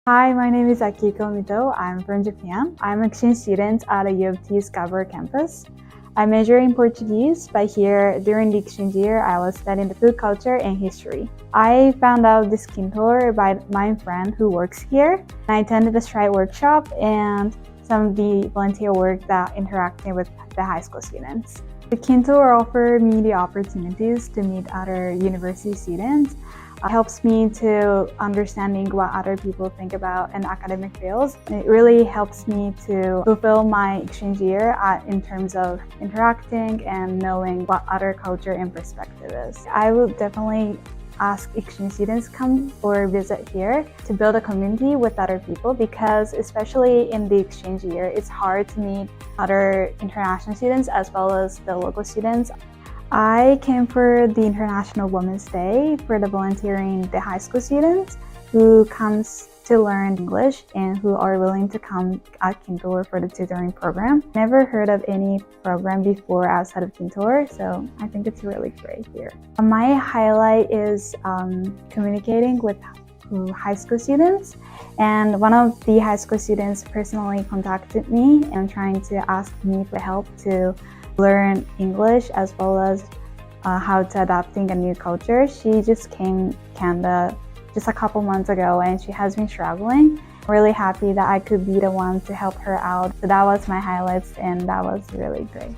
Hi, my name is Akiko. I'm from Japan. I'm an exchange student at a U of T Scarborough campus. I major in Portuguese, but here during the exchange year, I was studying the food culture and history. I found out this Kintore by my friend who works here. I attended the Stride workshop and some of the volunteer work that interacting with the high school students. The Kintore offered me the opportunities to meet other university students. It helps me to understanding what other people think about in academic fields. It really helps me to fulfill my exchange year in terms of interacting and knowing what other culture and perspective is. I would definitely ask exchange students come or visit here to build a community with other people, because especially in the exchange year, it's hard to meet other international students as well as the local students. I came for the International Women's Day for the volunteering the high school students who comes to learn English and who are willing to come at Kintore for the tutoring program. Never heard of any program before outside of Kintore, so I think it's really great here. My highlight is communicating with high school students, and one of the high school students personally contacted me and trying to ask me for help to learn English as well as how to adapting a new culture. She just came to Canada just a couple months ago and she has been struggling. I'm really happy that I could be the one to help her out. So that was my highlights and that was really great.